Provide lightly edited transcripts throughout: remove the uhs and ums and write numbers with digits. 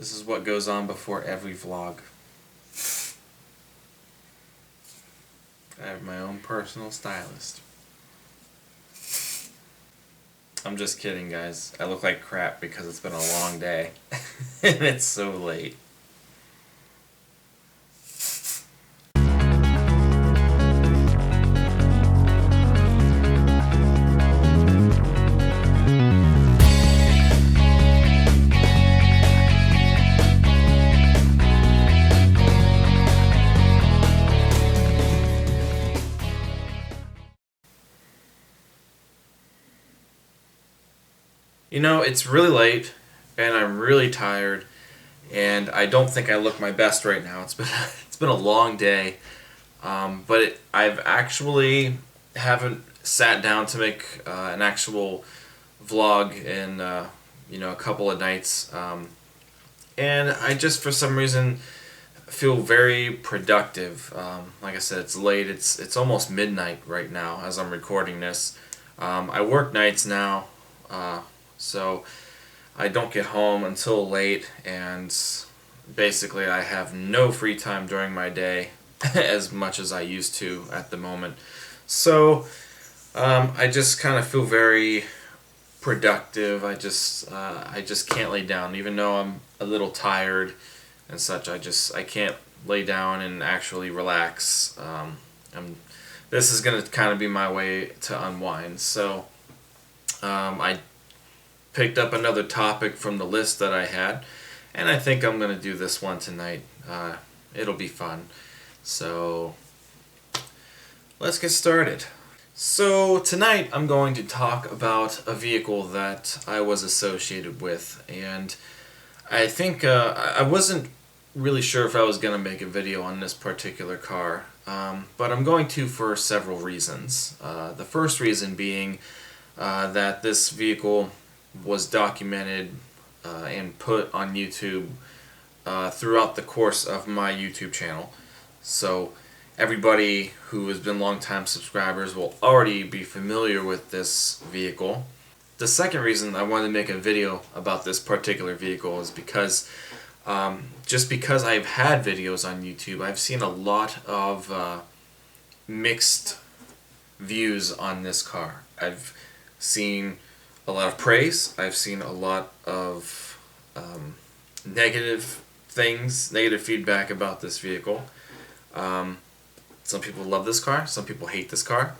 This is what goes on before every vlog. I have my own personal stylist. I'm just kidding, guys. I look like crap because it's been a long day. And it's so late. You know, it's really late, and I'm really tired, and I don't think I look my best right now. It's been a long day, but I've actually haven't sat down to make an actual vlog in a couple of nights, and I just for some reason feel very productive. Like I said, it's late. It's almost midnight right now as I'm recording this. I work nights now. So I don't get home until late, and basically I have no free time during my day as much as I used to at the moment. So I just kind of feel very productive. I just can't lay down, even though I'm a little tired and such. I can't lay down and actually relax. This is gonna kind of be my way to unwind. So I picked up another topic from the list that I had, and I think I'm going to do this one tonight. It'll be fun. So let's get started. So tonight I'm going to talk about a vehicle that I was associated with, and I think I wasn't really sure if I was going to make a video on this particular car, but I'm going to for several reasons. The first reason being that this vehicle was documented and put on YouTube throughout the course of my YouTube channel. So everybody who has been longtime subscribers will already be familiar with this vehicle. The second reason I wanted to make a video about this particular vehicle is because just because I've had videos on YouTube, I've seen a lot of mixed views on this car. I've seen a lot of praise. I've seen a lot of negative things, negative feedback about this vehicle. Some people love this car, some people hate this car,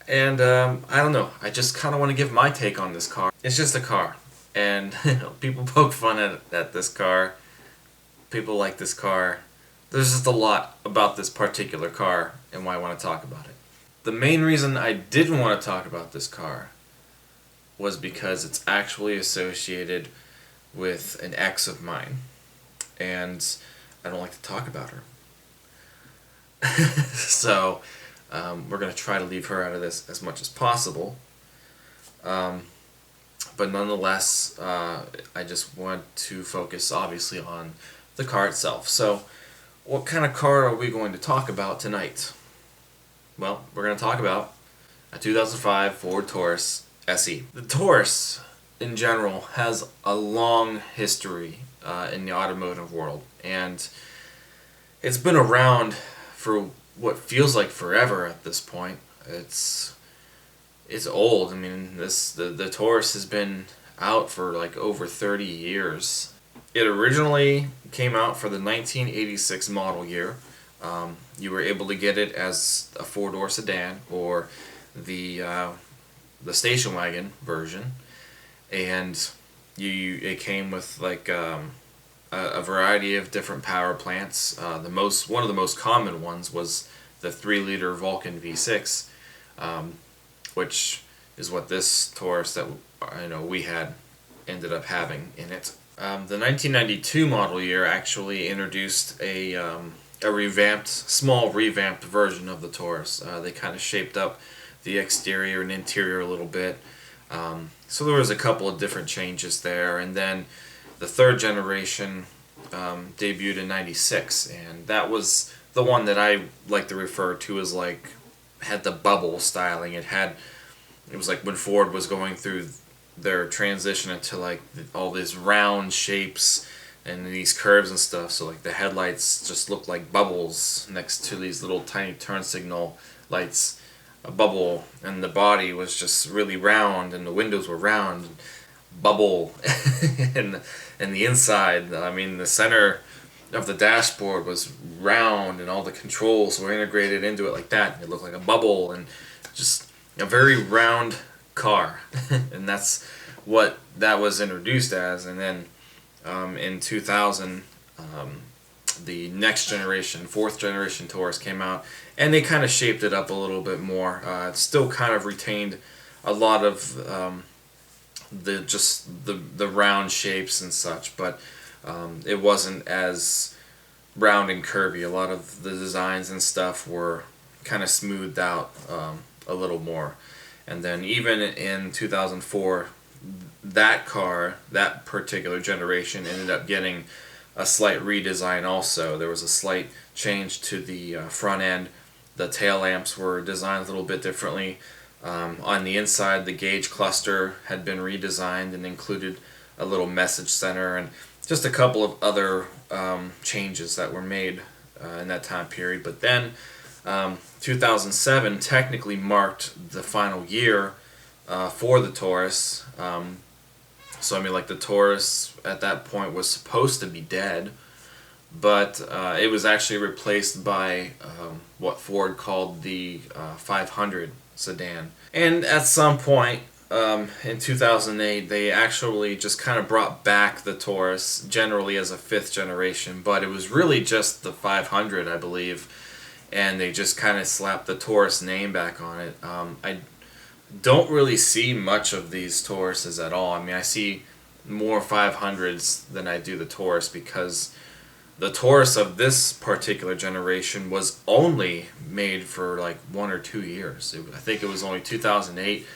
and I don't know. I just kind of want to give my take on this car. It's just a car, and people poke fun at this car. People like this car. There's just a lot about this particular car and why I want to talk about it. The main reason I didn't want to talk about this car was because it's actually associated with an ex of mine, and I don't like to talk about her. So we're going to try to leave her out of this as much as possible, but nonetheless I just want to focus obviously on the car itself. So what kind of car are we going to talk about tonight? Well, we're going to talk about a 2005 Ford Taurus SE. The Taurus, in general, has a long history in the automotive world, and it's been around for what feels like forever at this point. It's old. I mean, the Taurus has been out for like over 30 years. It originally came out for the 1986 model year. You were able to get it as a four-door sedan or the station wagon version, and it came with like a variety of different power plants. One of the most common ones was the 3-liter Vulcan V6, which is what this Taurus that we had ended up having in it. The 1992 model year actually introduced a small revamped version of the Taurus. They kind of shaped up the exterior and interior a little bit. So there was a couple of different changes there, and then the third generation debuted in '96, and that was the one that I like to refer to as like had the bubble styling. It was like when Ford was going through their transition into like all these round shapes and these curves and stuff. So like the headlights just looked like bubbles next to these little tiny turn signal lights. A bubble, and the body was just really round, and the windows were round, bubble, and the inside. I mean, the center of the dashboard was round, and all the controls were integrated into it like that. It looked like a bubble, and just a very round car, and that's what that was introduced as. And then in 2000, the next generation, fourth generation Taurus came out, and they kind of shaped it up a little bit more. It still kind of retained a lot of the round shapes and such, but it wasn't as round and curvy. A lot of the designs and stuff were kind of smoothed out a little more. And then even in 2004, that car, that particular generation, ended up getting a slight redesign also. There was a slight change to the front end. The tail lamps were designed a little bit differently. On the inside, the gauge cluster had been redesigned and included a little message center and just a couple of other changes that were made in that time period. But then 2007 technically marked the final year for the Taurus. So I mean, like, the Taurus at that point was supposed to be dead, but it was actually replaced by what Ford called the 500 sedan. And at some point in 2008, they actually just kind of brought back the Taurus generally as a fifth generation, but it was really just the 500, I believe, and they just kind of slapped the Taurus name back on it. I don't really see much of these Tauruses at all. I mean, I see more 500s than I do the Taurus, because the Taurus of this particular generation was only made for like 1 or 2 years. I think it was only 2008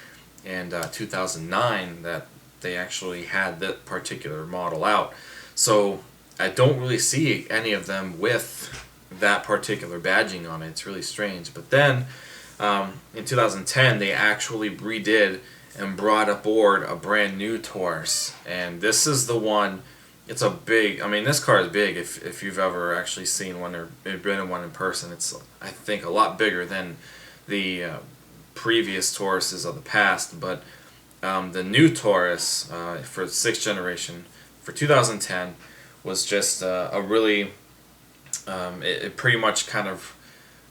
and 2009 that they actually had that particular model out. So I don't really see any of them with that particular badging on it. It's really strange. But then in 2010, they actually redid and brought aboard a brand new Taurus, and this is the one. It's a big. I mean, this car is big. If you've ever actually seen one or been in one in person, it's, I think, a lot bigger than the previous Tauruses of the past. But the new Taurus for the sixth generation for 2010 was just a really. It pretty much kind of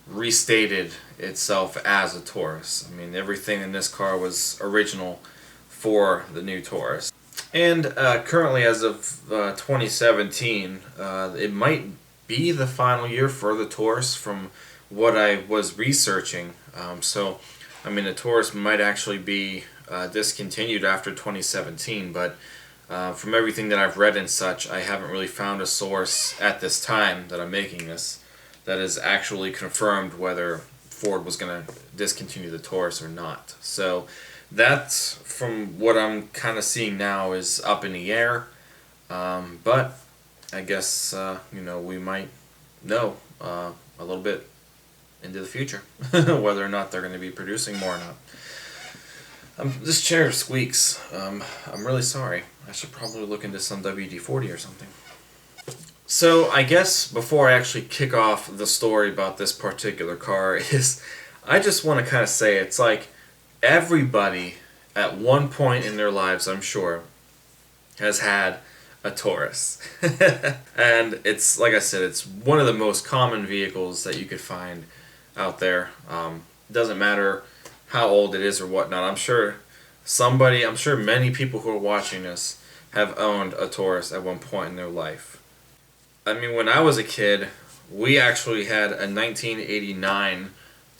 restated itself as a Taurus. I mean, everything in this car was original for the new Taurus. And currently, as of 2017, it might be the final year for the Taurus from what I was researching. So, I mean, the Taurus might actually be discontinued after 2017, but from everything that I've read and such, I haven't really found a source at this time that I'm making this that is actually confirmed whether Ford was going to discontinue the Taurus or not. So that's, from what I'm kind of seeing now, is up in the air. But I guess we might know a little bit into the future whether or not they're going to be producing more or not. This chair squeaks. I'm really sorry. I should probably look into some WD-40 or something. So I guess before I actually kick off the story about this particular car, I just want to kind of say, it's like everybody at one point in their lives, I'm sure, has had a Taurus. And it's, like I said, it's one of the most common vehicles that you could find out there. Doesn't matter how old it is or whatnot. I'm sure many people who are watching this have owned a Taurus at one point in their life. I mean, when I was a kid, we actually had a 1989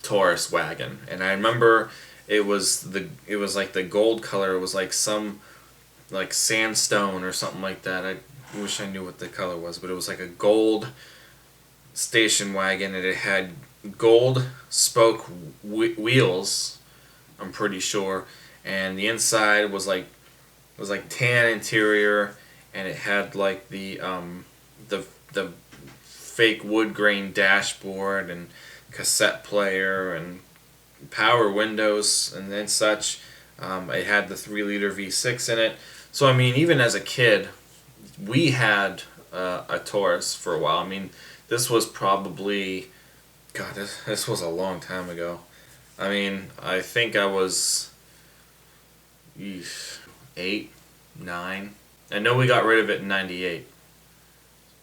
Taurus wagon, and I remember it was like the gold color. It was like some like sandstone or something like that. I wish I knew what the color was, but it was like a gold station wagon, and it had gold spoke wheels, I'm pretty sure, and the inside was like tan interior, and it had like the fake wood grain dashboard and cassette player and power windows and then such. It had the 3-liter V6 in it. So I mean, even as a kid, we had a Taurus for a while. I mean, this was probably, God, this was a long time ago. I mean, I think I was 8, 9. I know we got rid of it in '98,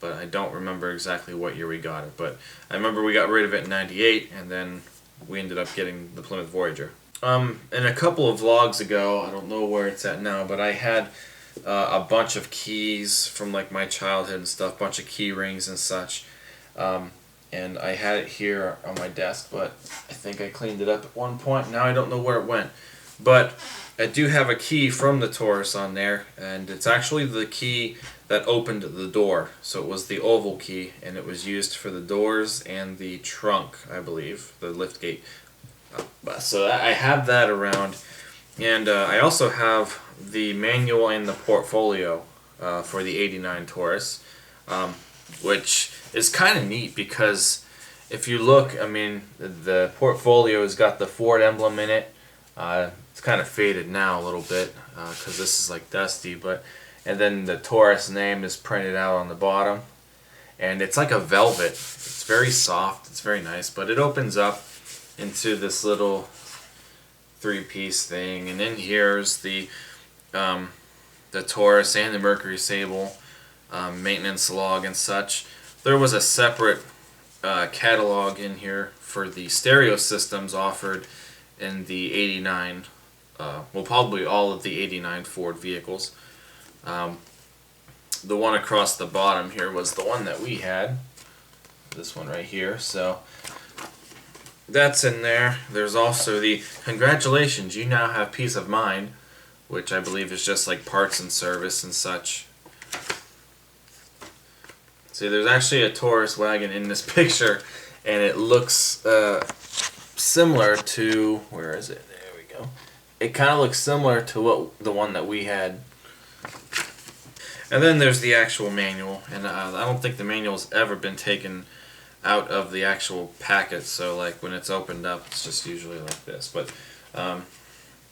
but I don't remember exactly what year we got it. But I remember we got rid of it in '98, and then we ended up getting the Plymouth Voyager. And a couple of vlogs ago, I don't know where it's at now, but I had a bunch of keys from like my childhood and stuff, bunch of key rings and such. And I had it here on my desk, but I think I cleaned it up at one point. Now I don't know where it went. But I do have a key from the Taurus on there, and it's actually the key that opened the door. So it was the oval key, and it was used for the doors and the trunk, I believe, the lift gate. So I have that around, and I also have the manual and the portfolio for the '89 Taurus, which is kind of neat because if you look, I mean, the portfolio has got the Ford emblem in it. It's kind of faded now a little bit because this is like dusty, and then the Taurus name is printed out on the bottom, and it's like a velvet. It's very soft. It's very nice, but it opens up into this little 3-piece thing, and in here's the Taurus and the Mercury Sable maintenance log and such. There was a separate catalog in here for the stereo systems offered in the '89, well, probably all of the '89 Ford vehicles. The one across the bottom here was the one that we had, this one right here, so that's in there. There's also the congratulations, you now have peace of mind, which I believe is just like parts and service and such. See, there's actually a Taurus wagon in this picture, and it looks similar to, where is it? There we go. It kind of looks similar to the one that we had. And then there's the actual manual, and I don't think the manual's ever been taken out of the actual packet, so like when it's opened up it's just usually like this. But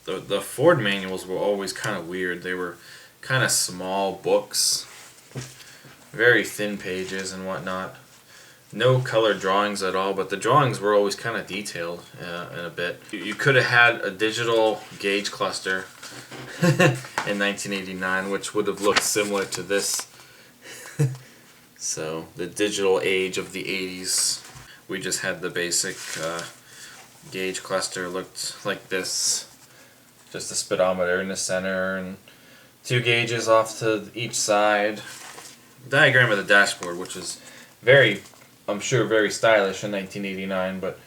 the Ford manuals were always kind of weird. They were kind of small books, very thin pages and whatnot. No color drawings at all, but the drawings were always kind of detailed in a bit. You could have had a digital gauge cluster in 1989, which would have looked similar to this. So, the digital age of the 80s. We just had the basic gauge cluster, looked like this. Just a speedometer in the center and 2 gauges off to each side. Diagram of the dashboard, which is very, I'm sure, very stylish in 1989, but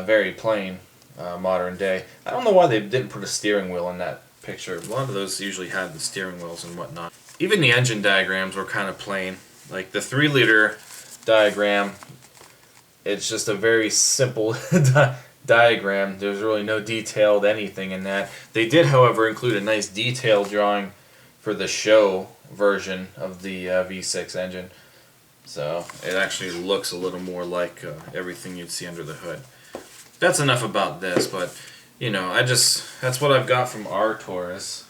very plain modern day. I don't know why they didn't put a steering wheel in that picture. A lot of those usually had the steering wheels and whatnot. Even the engine diagrams were kind of plain. Like the 3-liter diagram, it's just a very simple diagram. There's really no detailed anything in that. They did, however, include a nice detailed drawing for the show version of the V6 engine. So it actually looks a little more like everything you'd see under the hood. That's enough about this, but you know, that's what I've got from our Taurus.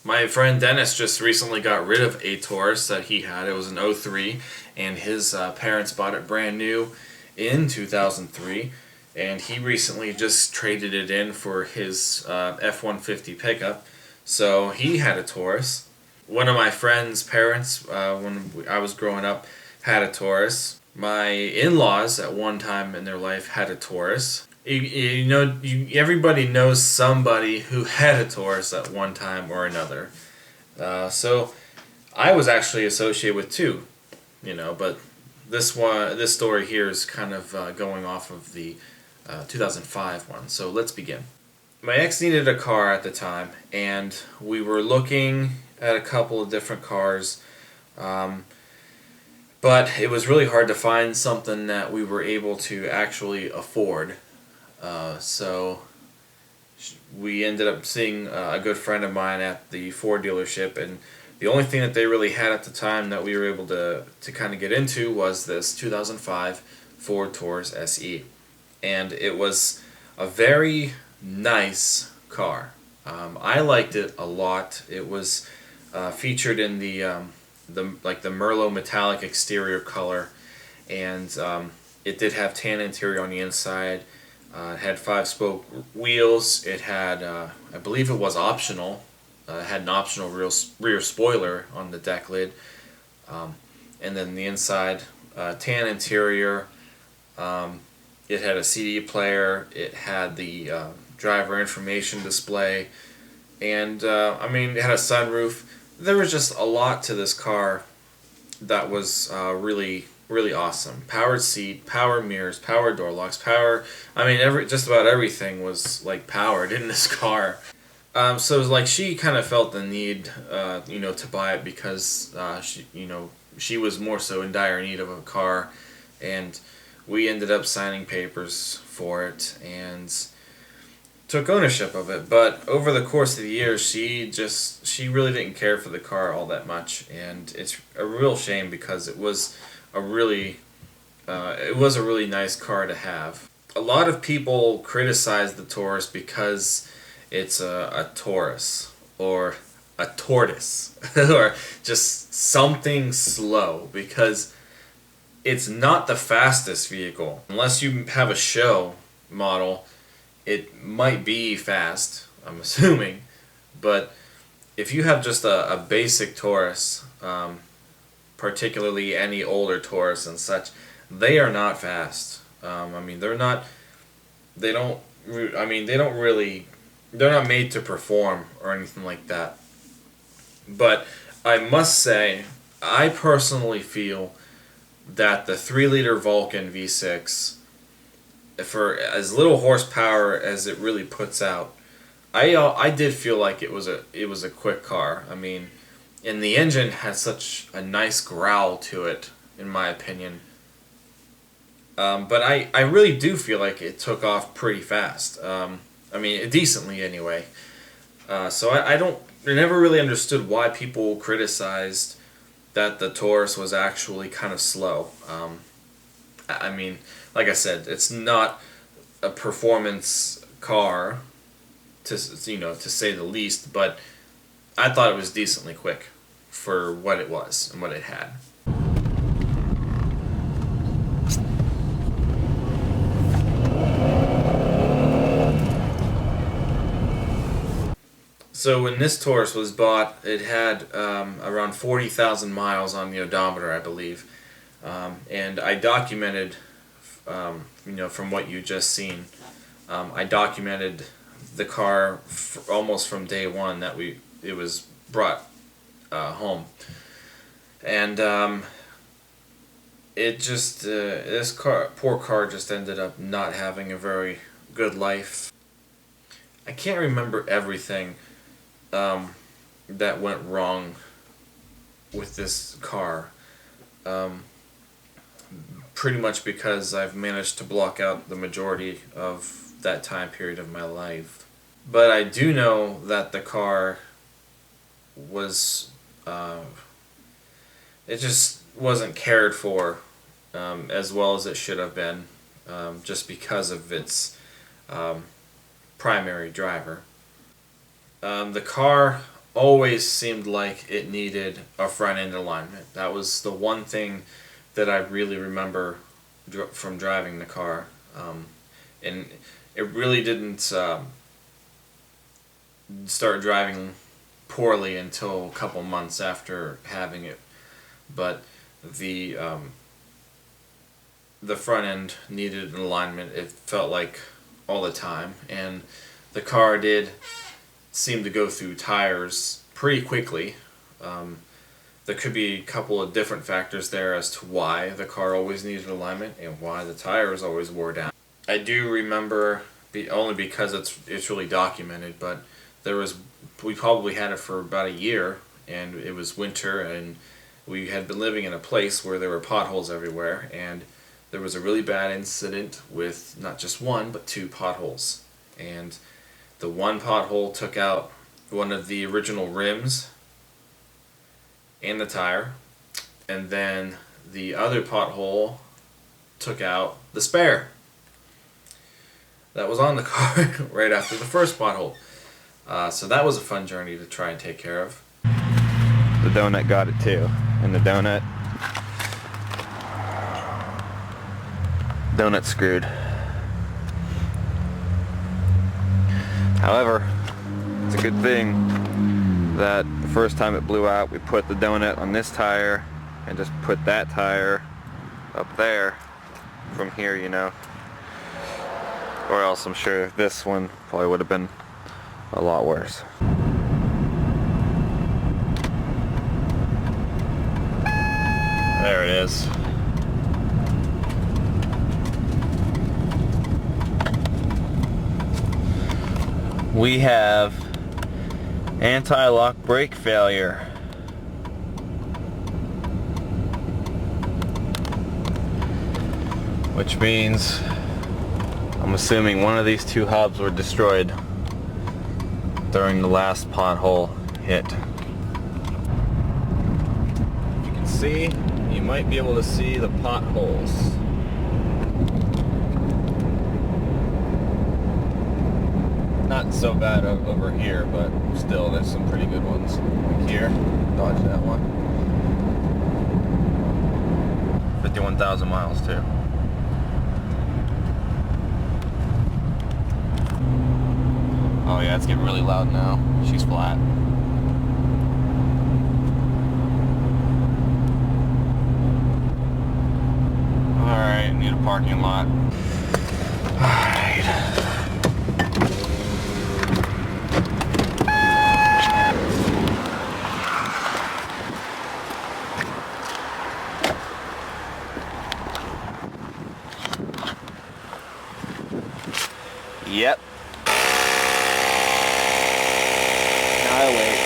My friend Dennis just recently got rid of a Taurus that he had. It was an '03, and his parents bought it brand new in 2003, and he recently just traded it in for his F-150 pickup. So he had a Taurus. One of my friend's parents, when I was growing up, had a Taurus. My in-laws at one time in their life had a Taurus. You know, everybody knows somebody who had a Taurus at one time or another. So I was actually associated with 2, you know, but this story here is kind of going off of the 2005 one. So let's begin. My ex needed a car at the time, and we were looking at a couple of different cars, but it was really hard to find something that we were able to actually afford. So we ended up seeing a good friend of mine at the Ford dealership, and the only thing that they really had at the time that we were able to kind of get into was this 2005 Ford Taurus SE. And it was a very nice car. I liked it a lot. It was featured in the the Merlot metallic exterior color, and it did have tan interior on the inside. It had 5-spoke wheels. It had, I believe it was optional. It had an optional rear spoiler on the deck lid. And then the inside, tan interior. It had a CD player. It had the driver information display. And, I mean, it had a sunroof. There was just a lot to this car that was really, really awesome. Powered seat, power mirrors, power door locks, I mean, just about everything was, like, powered in this car. So, like, she kind of felt the need, to buy it because, she was more so in dire need of a car. And we ended up signing papers for it and took ownership of it. But over the course of the years, she really didn't care for the car all that much, and it's a real shame because it was a really nice car to have. A lot of people criticize the Taurus because it's a Taurus or a tortoise or just something slow, because it's not the fastest vehicle. Unless you have a show model, it might be fast, I'm assuming, but if you have just a basic Taurus, particularly any older Taurus and such, they are not fast. I mean, they're not made to perform or anything like that. But I must say, I personally feel that the 3-liter Vulcan V6, for as little horsepower as it really puts out, I did feel like it was a quick car. I mean, and the engine has such a nice growl to it, in my opinion. But I really do feel like it took off pretty fast. I mean, decently anyway. So I never really understood why people criticized that the Taurus was actually kind of slow. I mean, like I said, it's not a performance car, to say the least, but I thought it was decently quick for what it was and what it had. So when this Taurus was bought, it had around 40,000 miles on the odometer, I believe. And I documented, from what you just seen, I documented the car almost from day one that it was brought home. And this poor car just ended up not having a very good life. I can't remember everything that went wrong with this car. Pretty much because I've managed to block out the majority of that time period of my life. But I do know that the car was, it just wasn't cared for as well as it should have been, just because of its primary driver. The car always seemed like it needed a front end alignment. That was the one thing that I really remember from driving the car. And it really didn't start driving poorly until a couple months after having it. But the front end needed an alignment, it felt like, all the time. And the car did seem to go through tires pretty quickly. There could be a couple of different factors there as to why the car always needed alignment and why the tires always wore down. I do remember, only because it's really documented, but we probably had it for about a year, and it was winter, and we had been living in a place where there were potholes everywhere, and there was a really bad incident with not just one, but 2 potholes. And the one pothole took out one of the original rims and the tire, and then the other pothole took out the spare that was on the car right after the first pothole. So that was a fun journey to try and take care of. The donut got it too. and the donut. Donut screwed. However, it's a good thing that the first time it blew out, we put the donut on this tire and just put that tire up there from here, you know. Or else I'm sure this one probably would have been a lot worse. There it is. We have anti-lock brake failure. Which means I'm assuming one of these two hubs were destroyed during the last pothole hit. If you can see, you might be able to see the potholes. Not so bad over here, but still there's some pretty good ones. Like here, dodge that one. 51,000 miles too. Oh yeah, it's getting really loud now. She's flat. Alright, need a parking lot. Alright. Yep. Now I wait.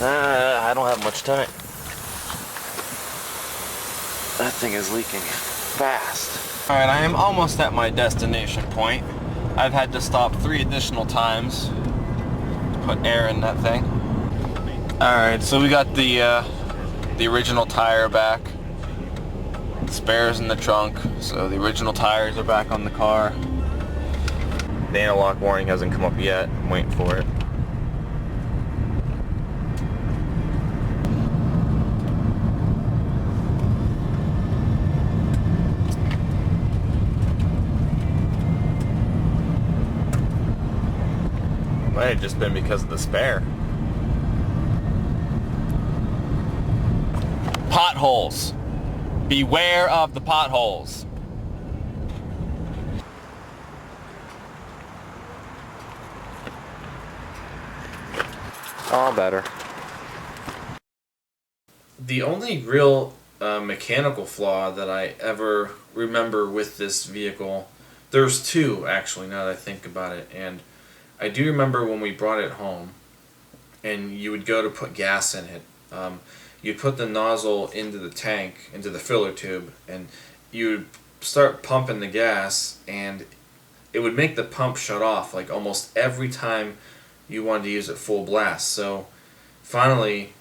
I don't have much time. That thing is leaking fast. Alright, I am almost at my destination point. I've had to stop 3 additional times to put air in that thing. Alright, so we got the original tire back. The spares in the trunk, so the original tires are back on the car. The anti-lock warning hasn't come up yet. I'm waiting for it. Might have just been because of the spare. Potholes. Beware of the potholes. All better. The only real mechanical flaw that I ever remember with this vehicle, there's 2 actually now that I think about it, and I do remember when we brought it home and you would go to put gas in it. You'd put the nozzle into the tank, into the filler tube, and you'd start pumping the gas, and it would make the pump shut off like almost every time you wanted to use it full blast. So finally,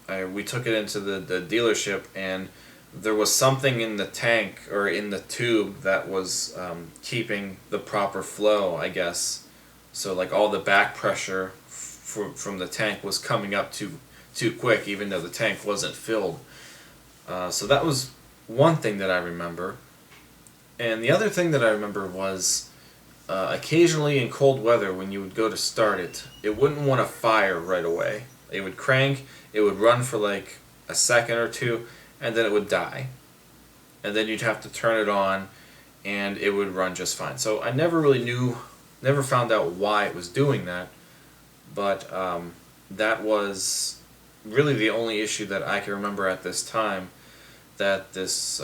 we took it into the dealership, and there was something in the tank or in the tube that was keeping the proper flow, I guess. So like all the back pressure from the tank was coming up too quick, even though the tank wasn't filled. So that was one thing that I remember. And the other thing that I remember was occasionally in cold weather when you would go to start it, it wouldn't want to fire right away. It would crank, it would run for like a second or 2, and then it would die. And then you'd have to turn it on, and it would run just fine. So I never really never found out why it was doing that, but that was really the only issue that I can remember at this time that this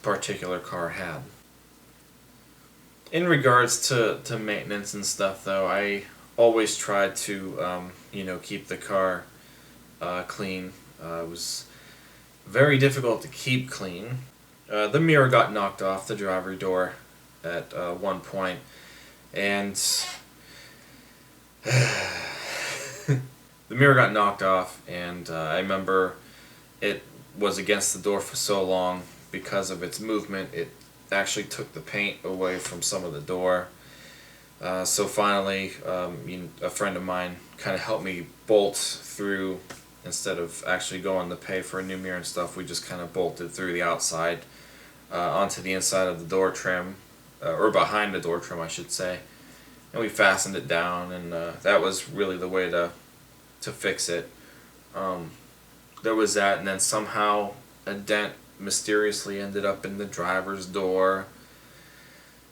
particular car had. In regards to maintenance and stuff, though, I always tried to keep the car clean. It was very difficult to keep clean. The mirror got knocked off the driver door at one point, and the mirror got knocked off, and I remember it was against the door for so long because of its movement. It actually took the paint away from some of the door. So finally, a friend of mine kind of helped me bolt through. Instead of actually going to pay for a new mirror and stuff, we just kind of bolted through the outside onto the inside of the door trim, or behind the door trim, I should say. And we fastened it down, and that was really the way to fix it. There was that, and then somehow a dent mysteriously ended up in the driver's door.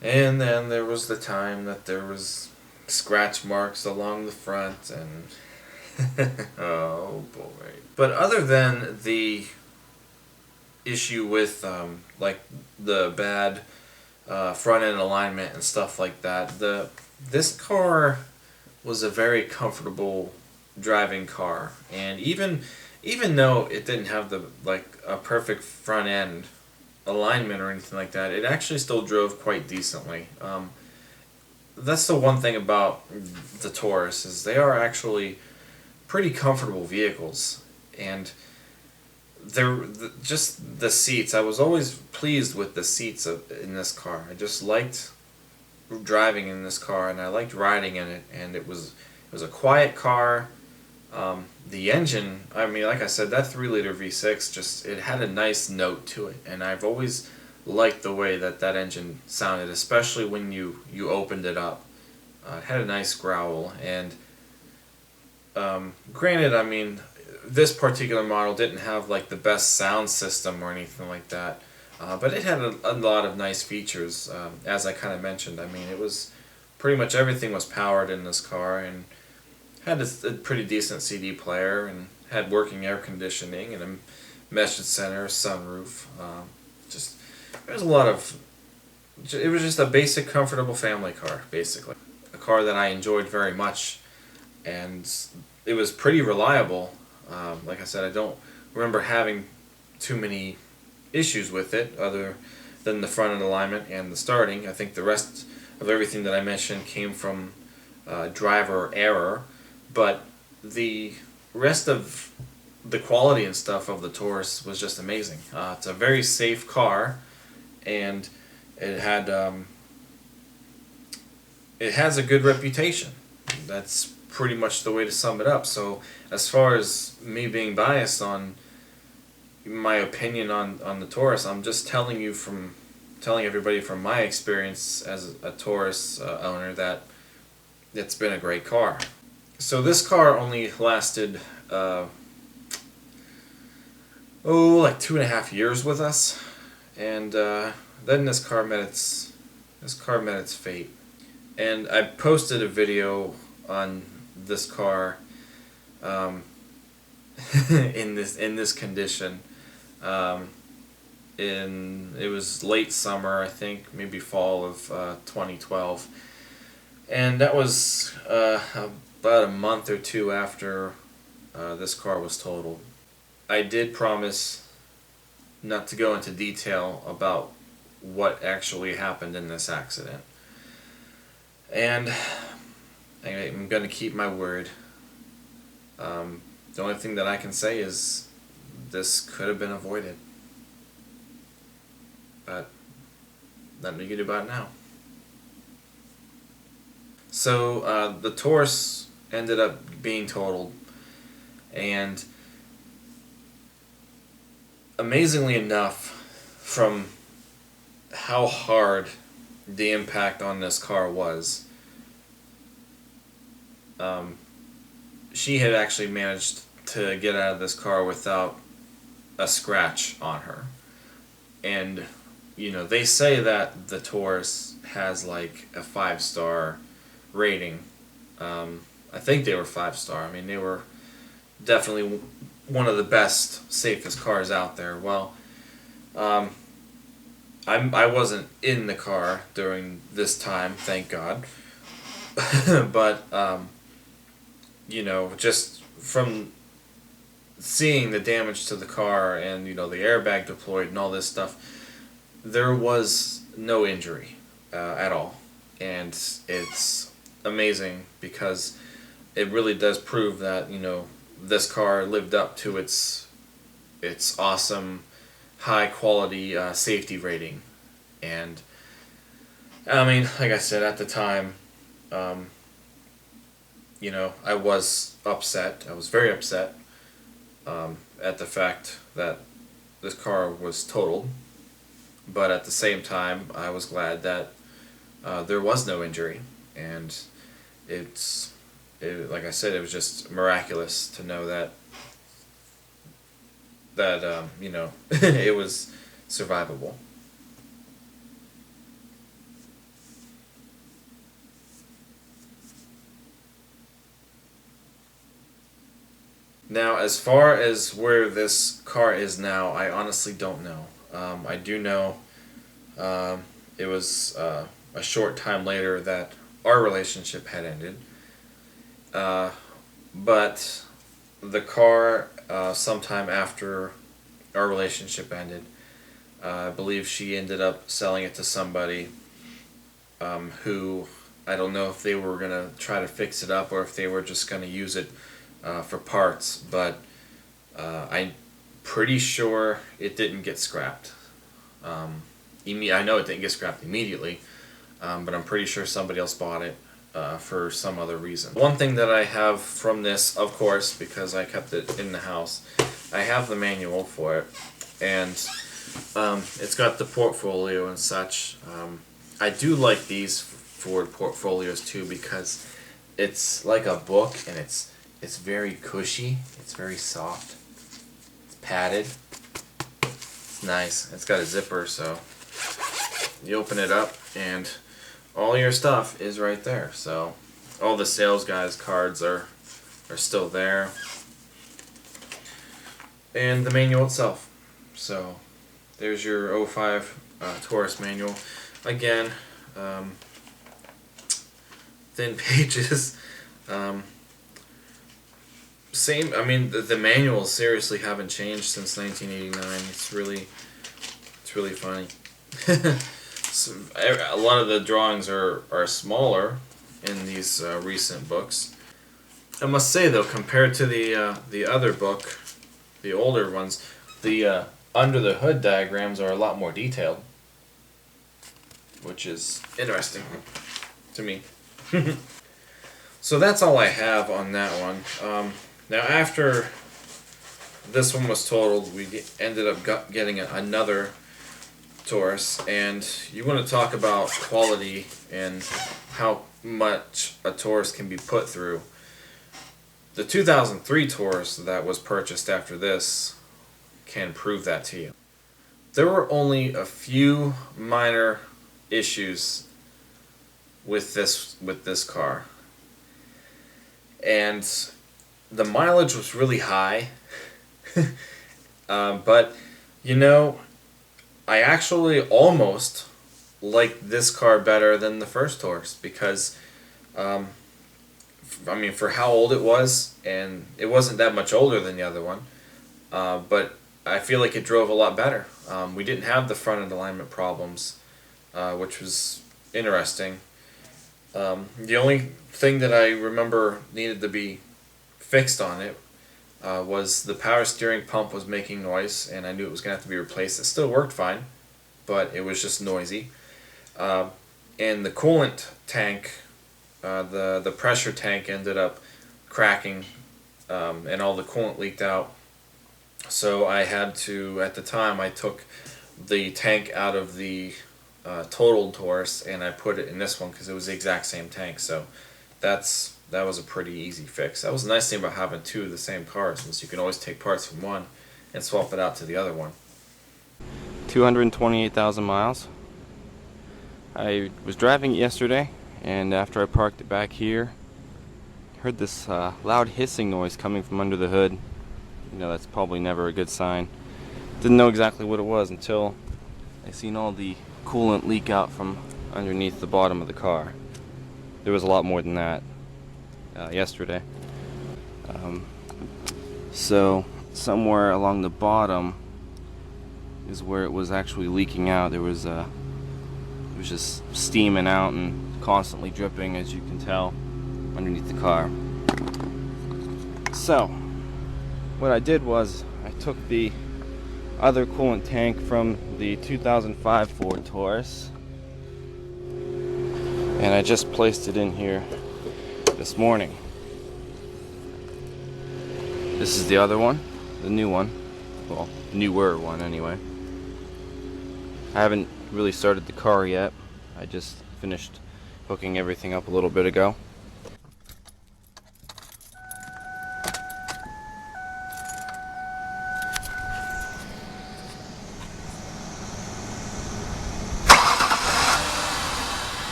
And then there was the time that there was scratch marks along the front, and oh boy. But other than the issue with like the bad front end alignment and stuff like that, this car was a very comfortable driving car, and even though it didn't have the a perfect front end alignment or anything like that, it actually still drove quite decently. That's the one thing about the Taurus, is they are actually pretty comfortable vehicles, and just the seats. I was always pleased with the seats in this car. I just liked driving in this car, and I liked riding in it, and it was a quiet car. The engine, I mean, like I said, that 3-liter V6, it had a nice note to it, and I've always liked the way that engine sounded, especially when you opened it up. It had a nice growl, and granted, I mean, this particular model didn't have like the best sound system or anything like that, but it had a lot of nice features, as I kind of mentioned. I mean, it was pretty much everything was powered in this car, and had a pretty decent CD player, and had working air conditioning, and a mesh center, sunroof. There's a lot of. It was just a basic, comfortable family car, basically. A car that I enjoyed very much, and it was pretty reliable. Like I said, I don't remember having too many issues with it, other than the front end alignment and the starting. I think the rest of everything that I mentioned came from driver error. But the rest of the quality and stuff of the Taurus was just amazing. It's a very safe car, and it has a good reputation. That's pretty much the way to sum it up. So as far as me being biased on my opinion on the Taurus, I'm just telling everybody from my experience as a Taurus owner that it's been a great car. So this car only lasted like 2.5 years with us, and then this car met its fate. And I posted a video on this car in this condition. It was late summer, I think, maybe fall of 2012, and that was about a month or two after this car was totaled. I did promise not to go into detail about what actually happened in this accident, and I'm going to keep my word. The only thing that I can say is this could have been avoided, but nothing you can do about it now. So the Taurus ended up being totaled, and amazingly enough, from how hard the impact on this car was, she had actually managed to get out of this car without a scratch on her. And they say that the Taurus has like a 5-star rating. I think they were 5-star. I mean, they were definitely one of the best, safest cars out there. Well, I wasn't in the car during this time, thank God. But just from seeing the damage to the car, and the airbag deployed and all this stuff, there was no injury at all. And it's amazing, because it really does prove that this car lived up to its awesome high quality safety rating. And I mean, like I said, at the time, you know, I was upset. I was very upset at the fact that this car was totaled. But at the same time, I was glad that there was no injury. And like I said, it was just miraculous to know that you know, it was survivable. Now, as far as where this car is now, I honestly don't know. I do know it was a short time later that our relationship had ended. But the car, sometime after our relationship ended, I believe she ended up selling it to somebody who, I don't know if they were going to try to fix it up or if they were just going to use it for parts, but I'm pretty sure it didn't get scrapped. I know it didn't get scrapped immediately, but I'm pretty sure somebody else bought it for some other reason. One thing that I have from this, of course, because I kept it in the house, I have the manual for it, and it's got the portfolio and such. I do like these Ford portfolios too because it's like a book, and it's very cushy, it's very soft, it's padded, it's nice. It's got a zipper, so you open it up and all your stuff is right there. So all the sales guys' cards are still there, and the manual itself. So there's your 05 Taurus manual. Again, thin pages. Same. I mean, the manuals seriously haven't changed since 1989. It's really funny. So, a lot of the drawings are smaller in these recent books. I must say though, compared to the other book, the older ones, the under the hood diagrams are a lot more detailed, which is interesting to me. So that's all I have on that one. Now after this one was totaled, we ended up getting another Taurus, and you want to talk about quality and how much a Taurus can be put through. The 2003 Taurus that was purchased after this can prove that to you. There were only a few minor issues with this car, and the mileage was really high. But you know, I actually almost liked this car better than the first Taurus because I mean, for how old it was, and it wasn't that much older than the other one, but I feel like it drove a lot better. We didn't have the front end alignment problems, which was interesting. The only thing that I remember needed to be fixed on it was the power steering pump was making noise, and I knew it was going to have to be replaced. It still worked fine, but it was just noisy. And the coolant tank, the pressure tank ended up cracking, and all the coolant leaked out. So I had to, at the time, I took the tank out of the totaled Taurus and I put it in this one because it was the exact same tank. So that was a pretty easy fix. That was the nice thing about having two of the same cars, since you can always take parts from one and swap it out to the other one. 228,000 miles. I was driving it yesterday, and after I parked it back here, I heard this loud hissing noise coming from under the hood. You know, that's probably never a good sign. Didn't know exactly what it was until I seen all the coolant leak out from underneath the bottom of the car. There was a lot more than that yesterday. So somewhere along the bottom is where it was actually leaking out. It was just steaming out and constantly dripping, as you can tell, underneath the car. So what I did was I took the other coolant tank from the 2005 Ford Taurus. And I just placed it in here this morning. This is the other one, the new one. Well, newer one anyway. I haven't really started the car yet. I just finished hooking everything up a little bit ago.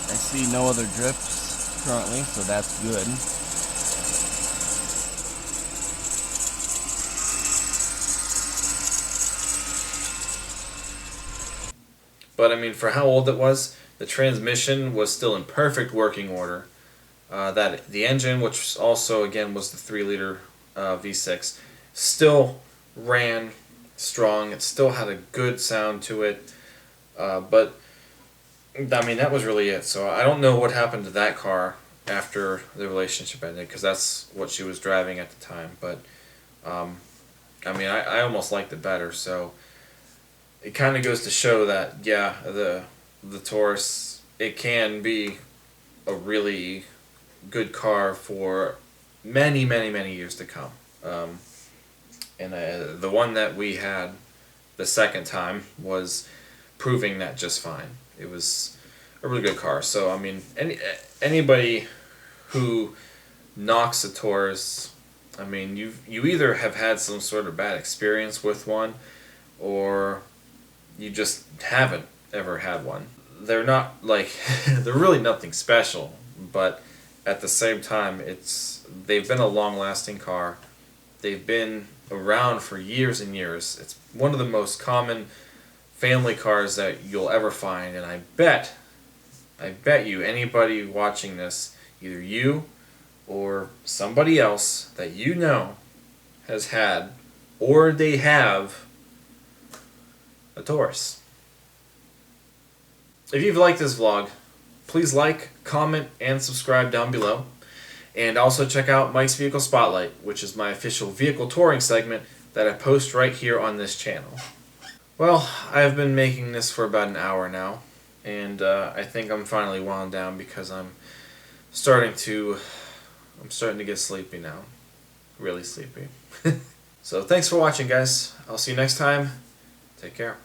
I see no other drips currently, so that's good. But I mean, for how old it was, the transmission was still in perfect working order. That the engine, which also again was the 3-liter V6, still ran strong. It still had a good sound to it. But I mean, that was really it. So I don't know what happened to that car after the relationship ended, because that's what she was driving at the time. But I mean, I almost liked it better. So it kind of goes to show that, yeah, the Taurus, it can be a really good car for many, many, many years to come. And the one that we had the second time was proving that just fine. It was a really good car. So I mean, anybody who knocks a Taurus, I mean, you either have had some sort of bad experience with one, or you just haven't ever had one. They're not like they're really nothing special, but at the same time, they've been a long-lasting car. They've been around for years and years. It's one of the most common family cars that you'll ever find, and I bet you anybody watching this, either you or somebody else that you know, has had or they have a Taurus. If you've liked this vlog, please like, comment, and subscribe down below. And also check out Mike's Vehicle Spotlight, which is my official vehicle touring segment that I post right here on this channel. Well, I've been making this for about an hour now, and I think I'm finally wound down because I'm starting to get sleepy now. Really sleepy. So thanks for watching, guys. I'll see you next time. Take care.